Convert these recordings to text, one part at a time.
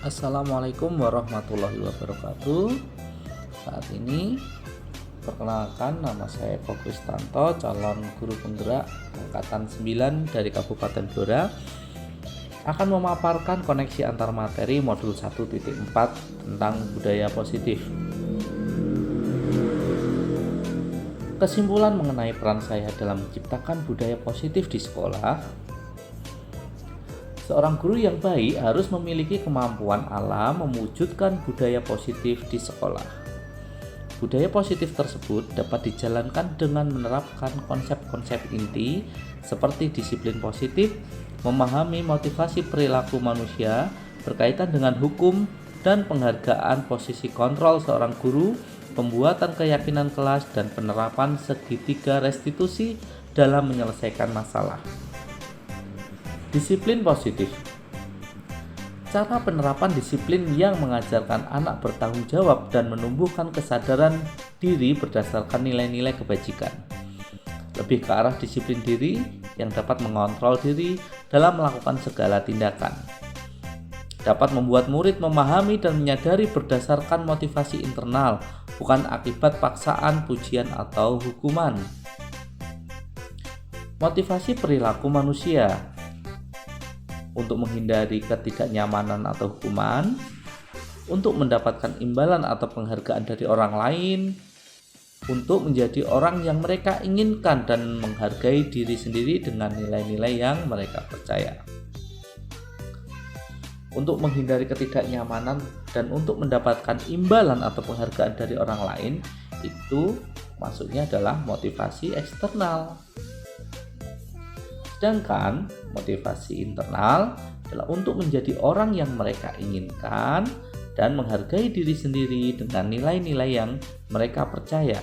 Assalamualaikum warahmatullahi wabarakatuh. Saat ini perkenalkan, nama saya Eko Kristanto, calon guru penggerak angkatan 9 dari Kabupaten Blora, akan memaparkan koneksi antar materi modul 1.4 tentang budaya positif. Kesimpulan mengenai peran saya dalam menciptakan budaya positif di sekolah. Seorang guru yang baik harus memiliki kemampuan alam mewujudkan budaya positif di sekolah. Budaya positif tersebut dapat dijalankan dengan menerapkan konsep-konsep inti seperti disiplin positif, memahami motivasi perilaku manusia berkaitan dengan hukum dan penghargaan posisi kontrol seorang guru, pembuatan keyakinan kelas, dan penerapan segitiga restitusi dalam menyelesaikan masalah. Disiplin positif. Cara penerapan disiplin yang mengajarkan anak bertanggung jawab dan menumbuhkan kesadaran diri berdasarkan nilai-nilai kebajikan. Lebih ke arah disiplin diri yang dapat mengontrol diri dalam melakukan segala tindakan. Dapat membuat murid memahami dan menyadari berdasarkan motivasi internal, bukan akibat paksaan, pujian, atau hukuman. Motivasi perilaku manusia. Untuk menghindari ketidaknyamanan atau hukuman, untuk mendapatkan imbalan atau penghargaan dari orang lain, untuk menjadi orang yang mereka inginkan dan menghargai diri sendiri dengan nilai-nilai yang mereka percaya. Untuk menghindari ketidaknyamanan dan untuk mendapatkan imbalan atau penghargaan dari orang lain, itu maksudnya adalah motivasi eksternal. Sedangkan motivasi internal adalah untuk menjadi orang yang mereka inginkan dan menghargai diri sendiri dengan nilai-nilai yang mereka percaya.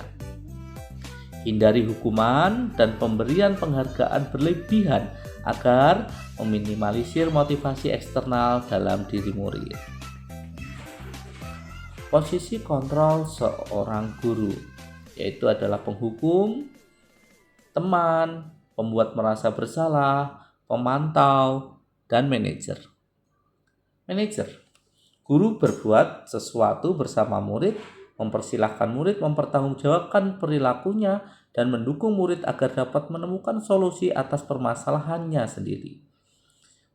Hindari hukuman dan pemberian penghargaan berlebihan agar meminimalisir motivasi eksternal dalam diri murid. Posisi kontrol seorang guru yaitu adalah penghukum, teman, pembuat merasa bersalah, pemantau, dan manajer. Manajer, guru berbuat sesuatu bersama murid, mempersilahkan murid mempertanggungjawabkan perilakunya, dan mendukung murid agar dapat menemukan solusi atas permasalahannya sendiri.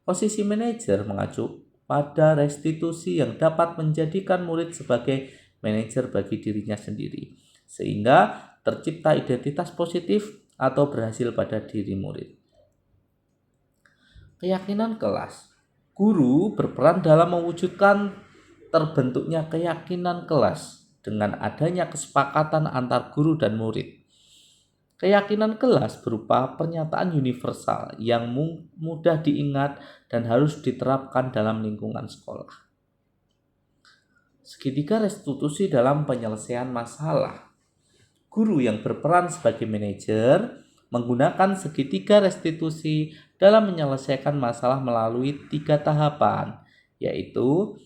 Posisi manajer mengacu pada restitusi yang dapat menjadikan murid sebagai manajer bagi dirinya sendiri, sehingga tercipta identitas positif atau berhasil pada diri murid. Keyakinan kelas. Guru berperan dalam mewujudkan terbentuknya keyakinan kelas dengan adanya kesepakatan antar guru dan murid. Keyakinan kelas berupa pernyataan universal yang mudah diingat dan harus diterapkan dalam lingkungan sekolah. Segitiga restitusi dalam penyelesaian masalah. Guru yang berperan sebagai manajer menggunakan segitiga restitusi dalam menyelesaikan masalah melalui 3 tahapan, yaitu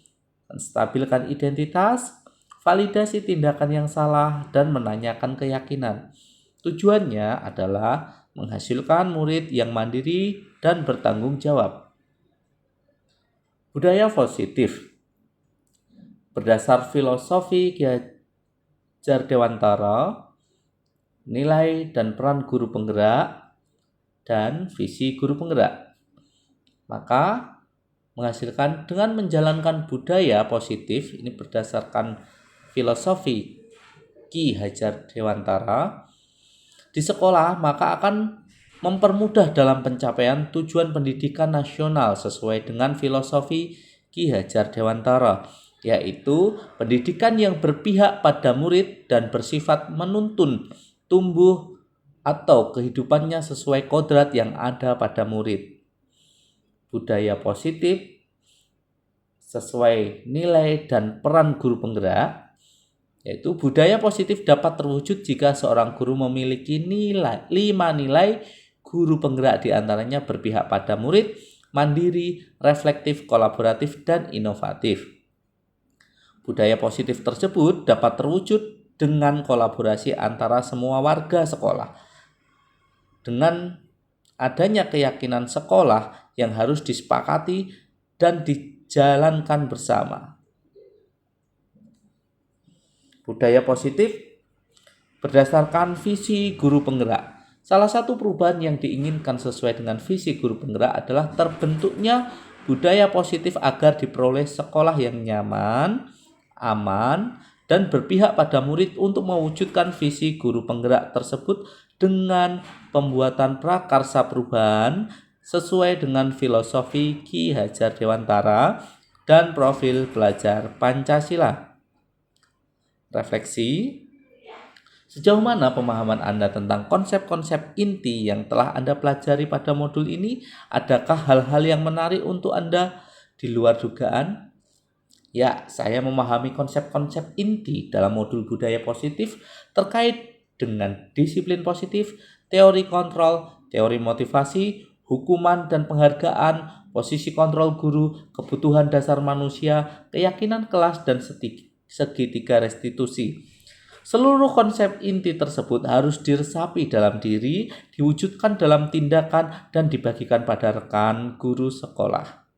menstabilkan identitas, validasi tindakan yang salah, dan menanyakan keyakinan. Tujuannya adalah menghasilkan murid yang mandiri dan bertanggung jawab. Budaya positif. Berdasar filosofi Ki Hajar Dewantara, nilai dan peran guru penggerak, dan visi guru penggerak, maka menghasilkan dengan menjalankan budaya positif ini berdasarkan filosofi Ki Hajar Dewantara di sekolah, maka akan mempermudah dalam pencapaian tujuan pendidikan nasional sesuai dengan filosofi Ki Hajar Dewantara, yaitu pendidikan yang berpihak pada murid dan bersifat menuntun tumbuh atau kehidupannya sesuai kodrat yang ada pada murid. Budaya positif sesuai nilai dan peran guru penggerak, yaitu budaya positif dapat terwujud jika seorang guru memiliki 5 nilai guru penggerak, diantaranya berpihak pada murid, mandiri, reflektif, kolaboratif, dan inovatif. Budaya positif tersebut dapat terwujud dengan kolaborasi antara semua warga sekolah. Dengan adanya keyakinan sekolah yang harus disepakati dan dijalankan bersama. Budaya positif berdasarkan visi guru penggerak. Salah satu perubahan yang diinginkan sesuai dengan visi guru penggerak adalah terbentuknya budaya positif agar diperoleh sekolah yang nyaman, aman, dan berpihak pada murid untuk mewujudkan visi guru penggerak tersebut dengan pembuatan prakarsa perubahan sesuai dengan filosofi Ki Hajar Dewantara dan profil belajar Pancasila. Refleksi. Sejauh mana pemahaman Anda tentang konsep-konsep inti yang telah Anda pelajari pada modul ini? Adakah hal-hal yang menarik untuk Anda di luar dugaan? Ya, saya memahami konsep-konsep inti dalam modul budaya positif terkait dengan disiplin positif, teori kontrol, teori motivasi, hukuman dan penghargaan, posisi kontrol guru, kebutuhan dasar manusia, keyakinan kelas, dan segitiga restitusi. Seluruh konsep inti tersebut harus diresapi dalam diri, diwujudkan dalam tindakan, dan dibagikan pada rekan guru sekolah.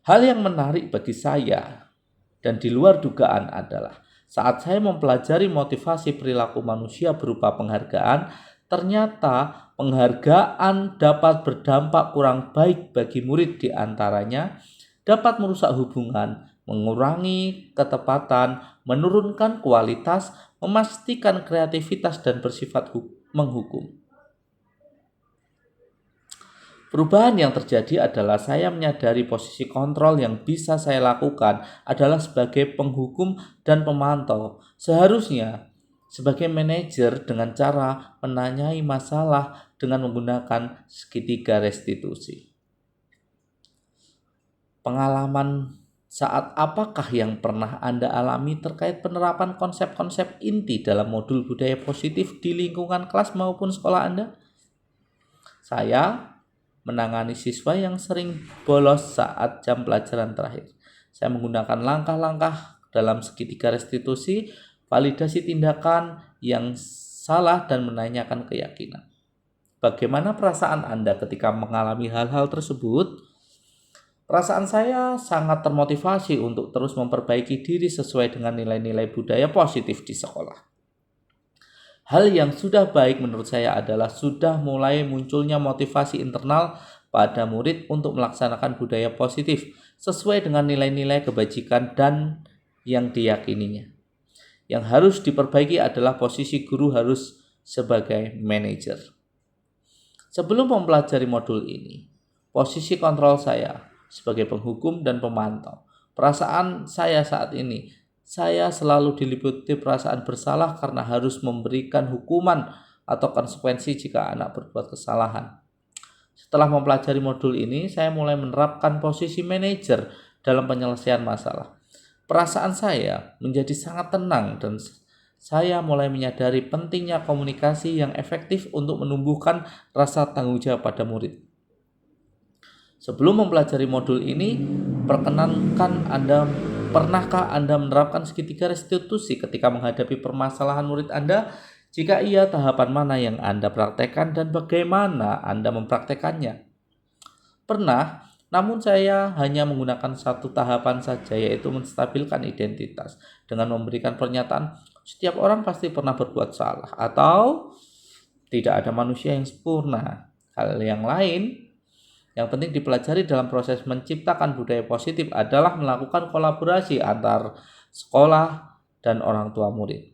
Hal yang menarik bagi saya dan di luar dugaan adalah saat saya mempelajari motivasi perilaku manusia berupa penghargaan, ternyata penghargaan dapat berdampak kurang baik bagi murid, di antaranya dapat merusak hubungan, mengurangi ketepatan, menurunkan kualitas, memastikan kreativitas, dan bersifat menghukum. Perubahan yang terjadi adalah saya menyadari posisi kontrol yang bisa saya lakukan adalah sebagai penghukum dan pemantau. Seharusnya sebagai manajer dengan cara menanyai masalah dengan menggunakan segitiga restitusi. Pengalaman saat apakah yang pernah Anda alami terkait penerapan konsep-konsep inti dalam modul budaya positif di lingkungan kelas maupun sekolah Anda? Saya menangani siswa yang sering bolos saat jam pelajaran terakhir. Saya menggunakan langkah-langkah dalam segitiga restitusi, validasi tindakan yang salah, dan menanyakan keyakinan. Bagaimana perasaan Anda ketika mengalami hal-hal tersebut? Perasaan saya sangat termotivasi untuk terus memperbaiki diri sesuai dengan nilai-nilai budaya positif di sekolah. Hal yang sudah baik menurut saya adalah sudah mulai munculnya motivasi internal pada murid untuk melaksanakan budaya positif sesuai dengan nilai-nilai kebajikan dan yang diyakininya. Yang harus diperbaiki adalah posisi guru harus sebagai manajer. Sebelum mempelajari modul ini, posisi kontrol saya sebagai penghukum dan pemantau. Perasaan saya saat ini, saya selalu diliputi perasaan bersalah karena harus memberikan hukuman atau konsekuensi jika anak berbuat kesalahan. Setelah mempelajari modul ini, saya mulai menerapkan posisi manajer dalam penyelesaian masalah. Perasaan saya menjadi sangat tenang dan saya mulai menyadari pentingnya komunikasi yang efektif untuk menumbuhkan rasa tanggung jawab pada murid. Sebelum mempelajari modul ini, pernahkah Anda menerapkan segitiga restitusi ketika menghadapi permasalahan murid Anda? Jika iya, tahapan mana yang Anda praktekkan dan bagaimana Anda mempraktekannya? Pernah, namun saya hanya menggunakan satu tahapan saja, yaitu menstabilkan identitas dengan memberikan pernyataan setiap orang pasti pernah berbuat salah atau tidak ada manusia yang sempurna. Hal yang lain yang penting dipelajari dalam proses menciptakan budaya positif adalah melakukan kolaborasi antar sekolah dan orang tua murid.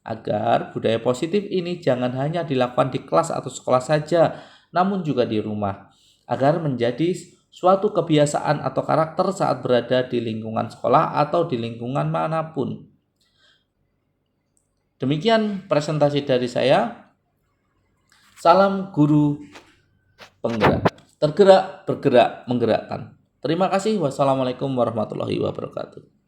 Agar budaya positif ini jangan hanya dilakukan di kelas atau sekolah saja, namun juga di rumah. Agar menjadi suatu kebiasaan atau karakter saat berada di lingkungan sekolah atau di lingkungan manapun. Demikian presentasi dari saya. Salam guru penggerak. Tergerak, bergerak, menggerakkan. Terima kasih. Wassalamualaikum warahmatullahi wabarakatuh.